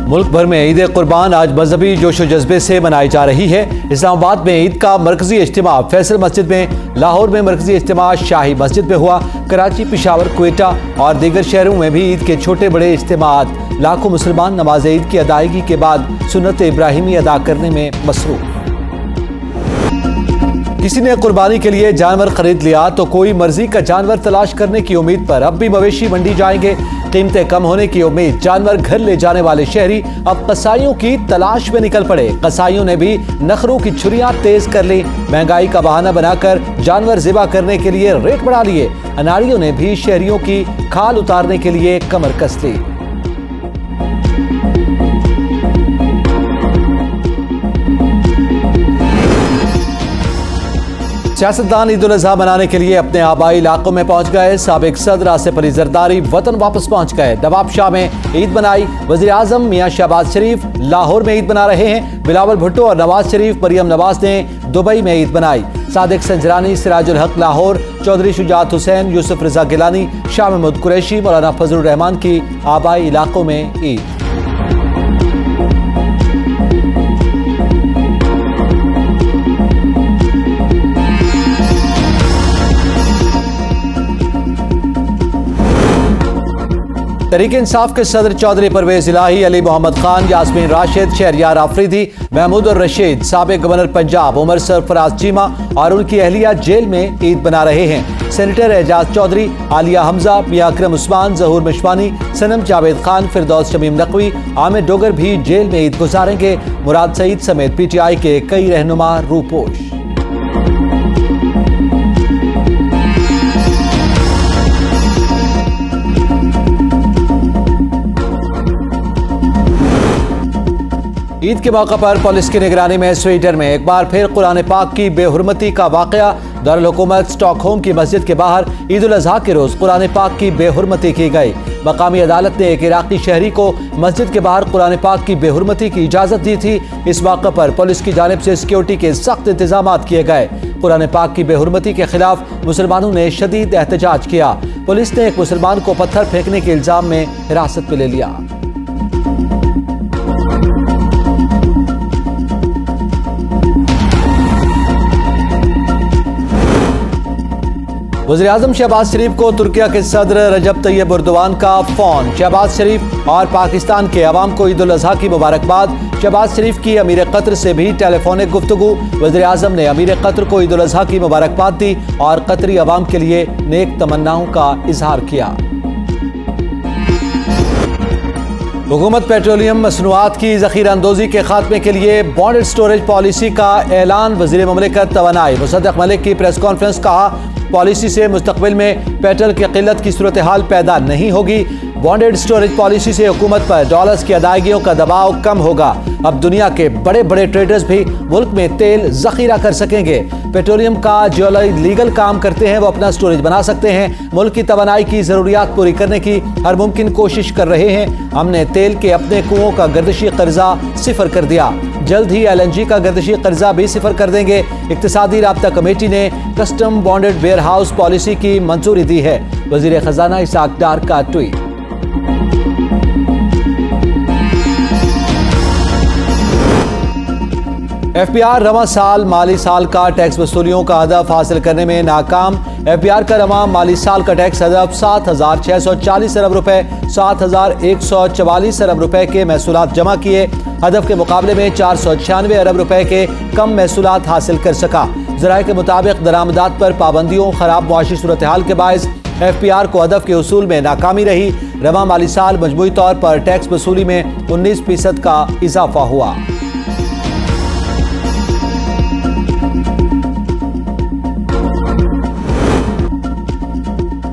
मुल्क भर में ईद कुर्बान आज मजहबी जोशो जज्बे से मनाई जा रही है। इस्लामाबाद में ईद का मरकजी इज्तिमा फैसल मस्जिद में, लाहौर में मरकजी इज्तिमा शाही मस्जिद में हुआ। कराची, पिशावर, क्वेटा और दीगर शहरों में भी ईद के छोटे बड़े इज्तिमात। लाखों मुसलमान नमाज ईद की अदायगी के बाद सुन्नत इब्राहिमी अदा करने में मसरूफ। किसी ने कुर्बानी के लिए जानवर खरीद लिया तो कोई मर्जी का जानवर तलाश करने की उम्मीद पर अब भी मवेशी मंडी जाएंगे। कीमतें कम होने की उम्मीद, जानवर घर ले जाने वाले शहरी अब कसाईयों की तलाश में निकल पड़े। कसाईयों ने भी नखरों की छुरियां तेज कर ली। महंगाई का बहाना बनाकर जानवर ज़िबा करने के लिए रेट बढ़ा लिए। अनाड़ियों ने भी शहरियों की खाल उतारने के लिए कमर कस ली। सियासतदान ईद उल अज़हा मनाने के लिए अपने आबाई इलाकों में पहुंच गए। साबिक सदर आसिफ अली जरदारी वतन वापस पहुंच गए। नवाब शाह में ईद मनाई। वज़ीर आज़म मियां शहबाज शरीफ लाहौर में ईद मना रहे हैं। बिलावल भुट्टो और नवाज शरीफ, मरियम नवाज ने दुबई में ईद मनाई। सादिक संजरानी, सिराजुल हक लाहौर, चौधरी शुजात हुसैन, यूसुफ रजा गिलानी, शाह महमूद कुरैशी, मौलाना फजलुर रहमान की आबाई इलाकों में ईद। तहरीक इंसाफ के सदर चौधरी परवेज इलाही, अली मोहम्मद खान, यास्मीन राशिद, शहरयार आफरीदी, महमूद और रशीद, साबिक गवर्नर पंजाब उमर सरफराज चीमा और उनकी अहलिया जेल में ईद मना रहे हैं। सेनेटर एजाज चौधरी, आलिया हमजा, मियां अकरम उस्मान, जहूर मिशवानी, सनम जावेद खान, फिरदौस शमीम नकवी, आमिर डोगर भी जेल में ईद गुजारेंगे। मुराद सईद समेत पीटीआई के कई रहनुमा रूपोश। ईद के मौके पर पुलिस की निगरानी में स्वीडन में एक बार फिर कुरान पाक की बेहुरमती का वाकया। दारुल हुकूमत स्टॉकहोम की मस्जिद के बाहर ईद उल अज़हा के रोज कुरान पाक की बेहुरमती की गई। मकामी अदालत ने एक इराकी शहरी को मस्जिद के बाहर कुरान पाक की बेहुरमती की इजाजत दी थी। इस मौके पर पुलिस की जानिब से सिक्योरिटी के सख्त इंतजाम किए गए। कुरान पाक की बेहुरमती के खिलाफ मुसलमानों ने शदीद एहतजाज किया। पुलिस ने एक मुसलमान को पत्थर फेंकने के इल्जाम में हिरासत में ले लिया। वज़ीर आज़म शहबाज शरीफ को तुर्किया के सदर रजब तैयब एर्दोगान का फोन। शहबाज शरीफ और पाकिस्तान के अवाम को ईद उल अज़हा की मुबारकबाद। शहबाज शरीफ की अमीर कतर से भी टेलीफोनिक गुफ्तगू। वज़ीर आज़म ने अमीर कतर को ईद उल अज़हा की मुबारकबाद दी और कतरी अवाम के लिए नेक तमन्नाओं का इजहार किया। हुकूमत पेट्रोलियम मसनूआत की ज़ख़ीरा अंदोज़ी के खात्मे के लिए बॉन्डेड स्टोरेज पॉलिसी का ऐलान। वज़ीर ममलिकत तवानाई मुसद्दक़ मलिक की प्रेस कॉन्फ्रेंस। कहा, पॉलिसी से मुस्तक़बिल में पेट्रोल की किल्लत की सूरत हाल पैदा नहीं होगी। बॉन्डेड स्टोरेज पॉलिसी से हुकूमत पर डॉलर्स की अदायगियों का दबाव कम होगा। अब दुनिया के बड़े बड़े ट्रेडर्स भी मुल्क में तेल ज़ख़ीरा कर सकेंगे। पेट्रोलियम का जो लीगल काम करते हैं वो अपना स्टोरेज बना सकते हैं। मुल्क की तवानाई की ज़रूरियात पूरी करने की हर मुमकिन कोशिश कर रहे हैं। हमने तेल के अपने कुओं का गर्दिशी कर्जा सिफर कर दिया। जल्द ही LNG का गर्दिशी कर्जा भी सिफर कर देंगे। इक्तिसादी राब्ता कमेटी ने custom bonded warehouse policy की मंजूरी दी है। वज़ीर ख़जाना इसाक डार का ट्वीट। FBR रवा साल माली साल का टैक्स वसूलियों का हदफ हासिल करने में नाकाम। FBR का रवा माली साल का टैक्स हदफ 7,640 अरब रुपए, 7,144 अरब रुपए के महसूलात जमा किए। हदफ के मुकाबले में 496 अरब रुपए के कम महसूलात हासिल कर सका। ज़राए के मुताबिक दरामदात पर पाबंदियों, खराब मुआशी सूरत हाल के बायस FBR को हदफ के उसूल में नाकामी रही। रवा माली साल मजमूई तौर पर टैक्स वसूली में 19% का इजाफा हुआ।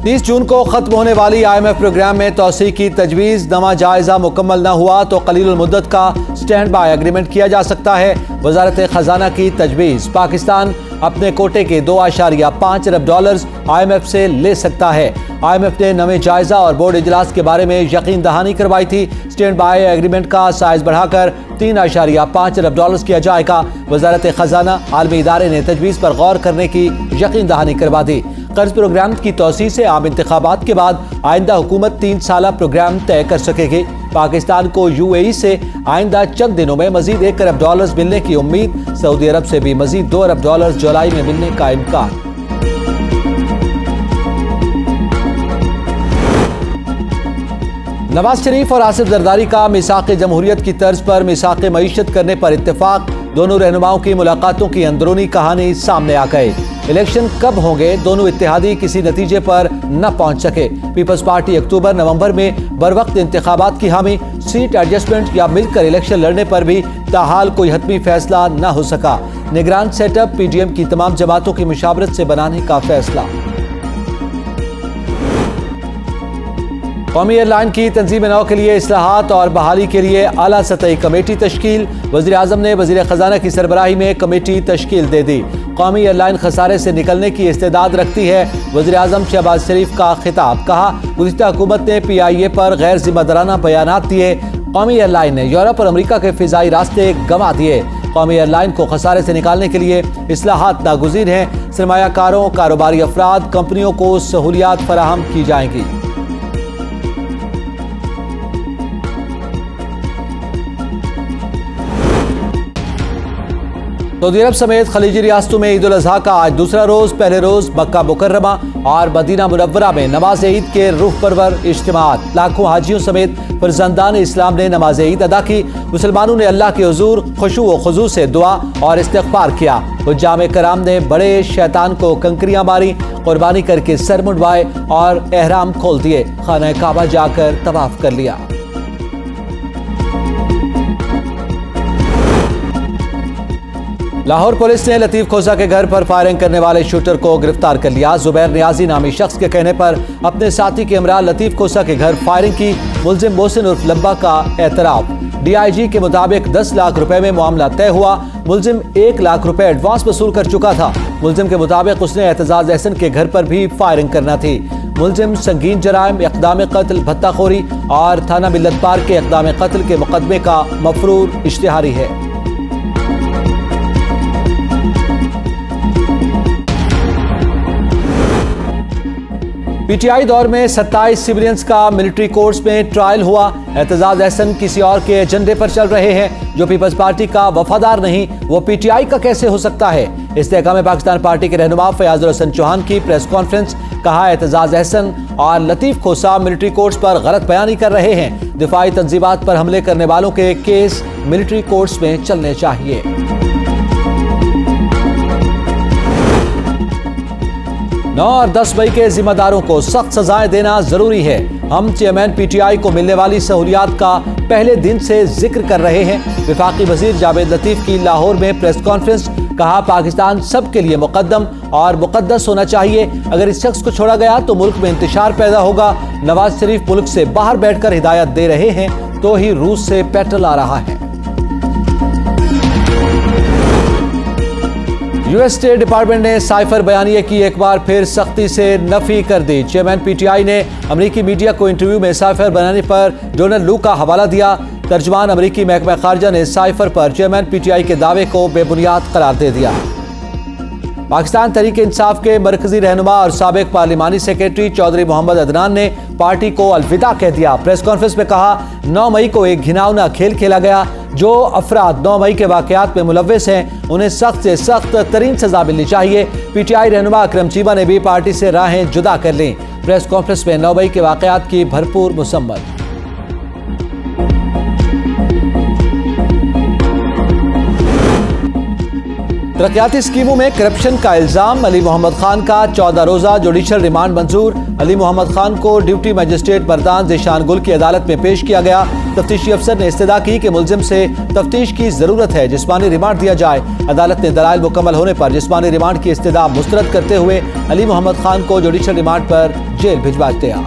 30 जून को खत्म होने वाली IMF प्रोग्राम में तोसी की तजवीज़। नवा जायजा मुकम्मल न हुआ तो कलील मुद्दत का स्टैंड बाय एग्रीमेंट किया जा सकता है। वजारत खजाना की तजवीज़, पाकिस्तान अपने कोटे के 2.5 अरब डॉलर्स IMF से ले सकता है। IMF ने नवे जायजा और बोर्ड इजलास के बारे में यकीन दहानी करवाई थी। स्टैंड बाय एग्रीमेंट का साइज बढ़ाकर 3.5 अरब डॉलर्स किया जाएगा। वजारत खजाना आलमी इदारे ने तजवीज़ पर गौर करने की यकीन दहानी करवा दी। कर्ज प्रोग्राम की तोसी से आम इंतखाबात के बाद आइंदा हुकूमत 3 साला प्रोग्राम तय कर सकेगी। पाकिस्तान को UAE से आइंदा चंद दिनों में मजीद $1 अरब मिलने की उम्मीद। सऊदी अरब से भी मजीद $2 अरब जुलाई में मिलने का इम्कान। नवाज शरीफ और आसिफ जरदारी का मिसाक़ जमहूरियत की तर्ज पर मिसाक़ मईशत करने पर इत्तेफाक। दोनों रहनुमाओं की मुलाकातों की अंदरूनी कहानी सामने आ गई। इलेक्शन कब होंगे, दोनों इत्तेहादी किसी नतीजे पर न पहुंच सके। पीपल्स पार्टी अक्टूबर नवंबर में बरवक्त इंतखाबात की हामी। सीट एडजस्टमेंट या मिलकर इलेक्शन लड़ने पर भी ताहाल कोई हतमी फैसला न हो सका। निगरान सेटअप PDM की तमाम जमातों की मुशावरत से बनाने का फैसला। कौमी एयरलाइन की तंजीम नौ के लिए इस्लाहात और बहाली के लिए आला सतही कमेटी तश्कील। वज़ीर आज़म ने वज़ीर ख़जाना की सरबराही में कमेटी तश्कील दे दी। कौमी एयरलाइन खसारे से निकलने की इस्तेदाद रखती है। वज़ीर आज़म शहबाज शरीफ का खिताब। कहा, गुज़िश्ता हुकूमत ने PIA पर गैर जिम्मेदाराना बयानात दिए। कौमी एयरलाइन ने यूरोप और अमरीका के फ़िज़ाई रास्ते गंवा दिए। कौमी एयरलाइन को खसारे से निकालने के लिए इस्लाहात नागुज़ीर हैं। सरमायाकारों, कारोबारी अफराद, कंपनियों को सहूलियात फराहम की जाएंगी। सऊदी अरब समेत खलीजी रियासतों में ईद उल अज़हा का आज दूसरा रोज। पहले रोज मक्का मुकर्रमा और मदीना मुनव्वरा में नमाज ईद के रूह परवर इज्तिमात। लाखों हाजियों समेत फर्जंदान इस्लाम ने नमाज ईद अदा की। मुसलमानों ने अल्लाह के हुजूर खुशू व खुजू से दुआ और इस्तिग़फ़ार किया। हुज्जाम कराम ने बड़े शैतान को कंकरियां मारी, कुर्बानी करके सर मुंडवाए और एहराम खोल दिए। खाना काबा जाकर तवाफ कर लिया। लाहौर पुलिस ने लतीफ खोसा के घर पर फायरिंग करने वाले शूटर को गिरफ्तार कर लिया। जुबैर नियाजी नामी शख्स के कहने पर अपने साथी के हमरा लतीफ खोसा के घर फायरिंग की। मुलजिम मोहसिन उर्फ लब्बा का एतराफ। DIG के मुताबिक 10 लाख रुपए में मामला तय हुआ। मुलजिम 1 लाख रुपए एडवांस वसूल कर चुका था। मुलजिम के मुताबिक उसने एतजाज अहसन के घर पर भी फायरिंग करना थी। मुलजिम संगीन जराइम, इक़दाम कत्ल, भत्ताखोरी और थाना मिल्लत पार के इक़दाम कत्ल के मुकदमे का मफरूर इश्तिहारी है। PTI दौर में 27 सिविलियंस का मिलिट्री कोर्ट्स में ट्रायल हुआ। एतजाज अहसन किसी और के एजेंडे पर चल रहे हैं। जो पीपल्स पार्टी का वफादार नहीं, वो PTI का कैसे हो सकता है। इस्तेहकाम पाकिस्तान पार्टी के रहनुमा फयाजुल हसन चौहान की प्रेस कॉन्फ्रेंस। कहा, एतजाज अहसन और लतीफ खोसा मिलिट्री कोर्ट्स पर गलत बयानी कर रहे हैं। दिफाई तंजीमात पर हमले करने वालों के केस मिलिट्री कोर्ट्स में चलने चाहिए। 9 और 10 मई के जिम्मेदारों को सख्त सजाएं देना जरूरी है। हम चेयरमैन PTI को मिलने वाली सहूलियात का पहले दिन से जिक्र कर रहे हैं। वफाकी वजीर जावेद लतीफ की लाहौर में प्रेस कॉन्फ्रेंस। कहा, पाकिस्तान सबके लिए मुकद्दम और मुकद्दस होना चाहिए। अगर इस शख्स को छोड़ा गया तो मुल्क में इंतशार पैदा होगा। नवाज शरीफ मुल्क से बाहर बैठकर हिदायत दे रहे हैं तो ही रूस से पेट्रोल आ रहा है। US स्टेट डिपार्टमेंट ने साइफर बयानिए की एक बार फिर सख्ती से नफी कर दी। चेयरमैन PTI ने अमरीकी मीडिया को इंटरव्यू में साइफर बनाने पर डोनाल्ड लू का हवाला दिया। तर्जमान अमरीकी महकमा खारजा ने साइफर पर चेयरमैन PTI के दावे को बेबुनियाद करार दे दिया। पाकिस्तान तहरीक इंसाफ के मरकजी रहनुमा और साबिक पार्लिमानी सेक्रेटरी चौधरी मोहम्मद अदनान ने पार्टी को अलविदा कह दिया। प्रेस कॉन्फ्रेंस में कहा, 9 मई को एक घिनौना खेल खेला गया। जो अफराद 9 मई के वाकयात में मुलव्विस हैं उन्हें सख्त से सख्त तरीन सजा मिलनी चाहिए। PTI रहनुमा अकरम चीमा ने भी पार्टी से राहें जुदा कर लीं। प्रेस कॉन्फ्रेंस में 9 मई के वाकयात की भरपूर मुसम्मत। तरक्याती स्कीमों में करप्शन का इल्जाम। अली मोहम्मद खान का 14 रोजा जुडिशल रिमांड मंजूर। अली मोहम्मद खान को ड्यूटी मजिस्ट्रेट बरदान ज़ीशान गुल की अदालत में पेश किया गया। तफ्तीशी अफसर ने इस्तदा की कि मुलजिम से तफ्तीश की जरूरत है, जिस्मानी रिमांड दिया जाए। अदालत ने दलाइल मुकम्मल होने पर जिस्मानी रिमांड की इस्तदा मुस्तरद करते हुए अली मोहम्मद खान को जुडिशल रिमांड पर जेल भिजवा दिया।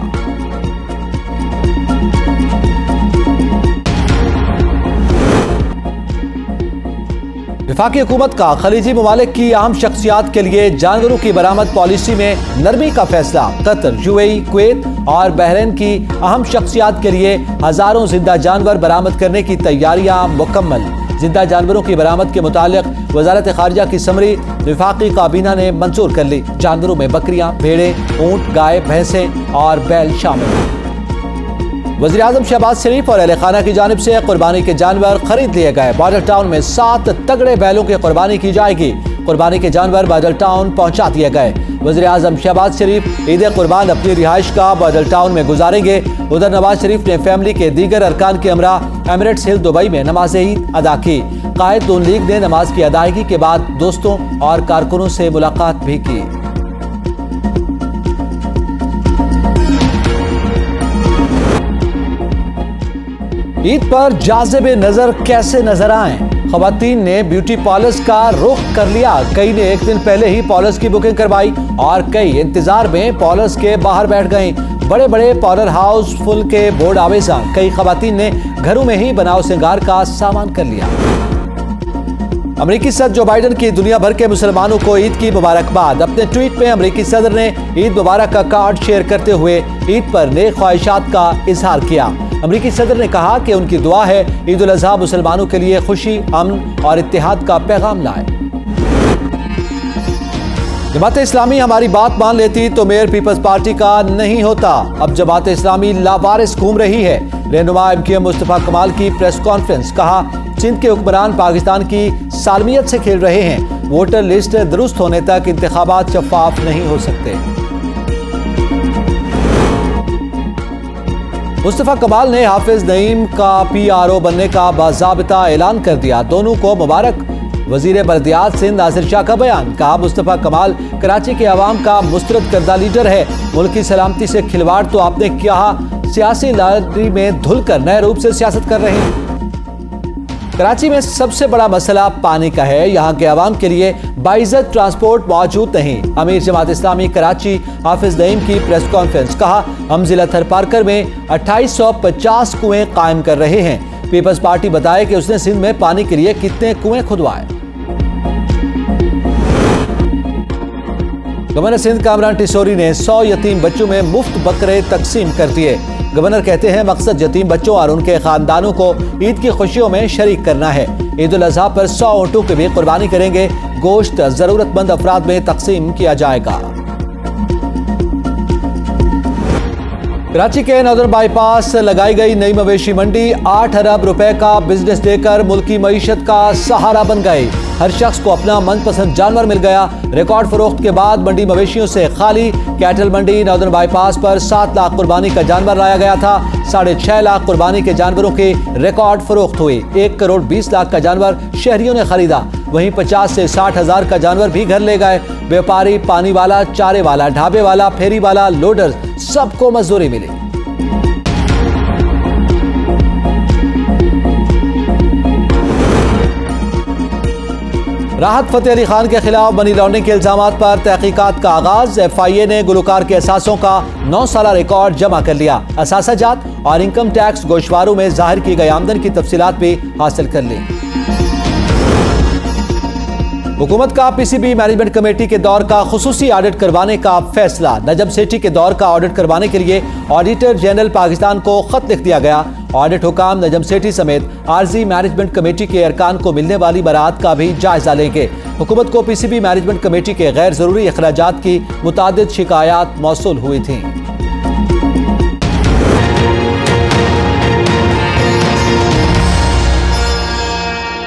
वफाकी हुकूमत का खलीजी ममालिक की अहम शख्सियात के लिए जानवरों की बरामद पॉलिसी में नरमी का फैसला। कतर, UAE, कुवैत और बहरीन की अहम शख्सियात के लिए हजारों जिंदा जानवर बरामद करने की तैयारियां मुकम्मल। जिंदा जानवरों की बरामद के मुतालिक वजारत खारजा की समरी वफाकी काबीना ने मंजूर कर ली। जानवरों में बकरियां, भेड़ें, ऊंट, गाय, भैंसें और बैल शामिल हैं। वज़ीर आज़म शहबाज शरीफ और अहले खाना की जानिब से कुर्बानी के जानवर खरीद लिए गए। बॉर्डर टाउन में 7 तगड़े बैलों की कुर्बानी की जाएगी। कुर्बानी के जानवर बॉर्डर टाउन पहुंचा दिए गए। वज़ीर आज़म शहबाज शरीफ ईद कुर्बान अपनी रिहाइश का बॉर्डर टाउन में गुजारेंगे। उधर नवाज शरीफ ने फैमिली के दीगर अरकान के हमरा एमिरेट्स हिल दुबई में नमाज ईद अदा की। कायद नून लीग ने नमाज की अदायगी के बाद दोस्तों और कारकुनों से मुलाकात भी की। ईद पर जाज़िबे नजर कैसे नजर आए? खवातीन ने ब्यूटी पार्लर्स का रुख कर लिया। कई ने एक दिन पहले ही पार्लर्स की बुकिंग करवाई और कई इंतजार में पार्लर्स के बाहर बैठ गए। बड़े बड़े पार्लर हाउस फुल के बोर्ड आवेजा कई खवातीन ने घरों में ही बनाव श्रृंगार का सामान कर लिया। अमेरिकी सदर जो बाइडन की दुनिया भर के मुसलमानों को ईद की मुबारकबाद। अपने ट्वीट में अमेरिकी सदर ने ईद मुबारक का कार्ड शेयर करते हुए ईद पर नेक ख्वाहिशात का इजहार किया। अमेरिकी सदर ने कहा कि उनकी दुआ है ईद उल अज़हा मुसलमानों के लिए खुशी, अमन और इत्तेहाद का पैगाम लाए। जमात इस्लामी हमारी बात मान लेती तो मेयर पीपल्स पार्टी का नहीं होता। अब जमात इस्लामी लावारिस घूम रही है। रहनुमा MKM मुस्तफा कमाल की प्रेस कॉन्फ्रेंस। कहा सिंध के हुक्मरान पाकिस्तान की सालमियत से खेल रहे हैं। वोटर लिस्ट दुरुस्त होने तक इंतखाबात शफाफ नहीं हो सकते। मुस्तफा कमाल ने हाफिज नईम का PRO बनने का बाज़ाबिता ऐलान कर दिया। दोनों को मुबारक। वजीर बल्दियात सिंध नासिर शाह का बयान। कहा मुस्तफा कमाल कराची के अवाम का मुस्तरद करदा लीडर है। मुल्क की सलामती से खिलवाड़ तो आपने किया, सियासी लॉटरी में धुलकर नए रूप से सियासत कर रहे हैं। कराची में सबसे बड़ा मसला पानी का है। यहाँ के अवाम के लिए बाइज्जत ट्रांसपोर्ट मौजूद नहीं। अमीर जमात इस्लामी कराची हाफिज नईम की प्रेस कॉन्फ्रेंस। कहा हम जिला थरपारकर में 2850 कुएं कायम कर रहे हैं। पीपल्स पार्टी बताए कि उसने सिंध में पानी के लिए कितने कुएं खुदवाए। गवर्नर सिंध कामरान टिसोरी ने 100 यतीम बच्चों में मुफ्त बकरे तकसीम कर दिए। गवर्नर कहते हैं मकसद यतीम बच्चों और उनके खानदानों को ईद की खुशियों में शरीक करना है। ईद उल अज़हा पर 100 ऊँटों की भी कुर्बानी करेंगे। गोश्त जरूरतमंद अफराद में तकसीम किया जाएगा। कराची के नॉर्दर्न बाईपास लगाई गई नई मवेशी मंडी 8 अरब रुपए का बिजनेस देकर मुल्क की मईशत का सहारा बन गई। हर शख्स को अपना मनपसंद जानवर मिल गया। रिकॉर्ड फरोख्त के बाद मंडी मवेशियों से खाली। कैटल मंडी नॉर्दर्न बाईपास पर 7 लाख कुर्बानी का जानवर लाया गया था। 6.5 लाख कुर्बानी के जानवरों के रिकॉर्ड फरोख्त हुए। 1 करोड़ 20 लाख का जानवर शहरियों ने खरीदा। वहीं 50 से 60 हजार का जानवर भी घर ले गए। व्यापारी, पानी वाला, चारे वाला, ढाबे वाला, फेरी वाला, लोडर सबको मजदूरी मिली। राहत फतेह अली खान के खिलाफ मनी लॉन्ड्रिंग के इल्जामात पर तहकीकात का आगाज। FIA ने गुलकार के असासों का 9 साला रिकॉर्ड जमा कर लिया। असासाजात और इनकम टैक्स गोशवारों में जाहिर की गई आमदन की तफसीलात भी हासिल कर ली। हुकूमत का PCB मैनेजमेंट कमेटी के दौर का खुसूसी ऑडिट करवाने का फैसला। नजम सेठी के दौर का ऑडिट करवाने के लिए ऑडिटर जनरल पाकिस्तान को खत लिख दिया गया। ऑडिट हुकाम नजम सेठी समेत आर्जी मैनेजमेंट कमेटी के अरकान को मिलने वाली बरात का भी जायजा लेंगे। हुकूमत को PCB मैनेजमेंट कमेटी के गैर जरूरी अखराजात की मुतादिद शिकायत मौसूल हुई थी।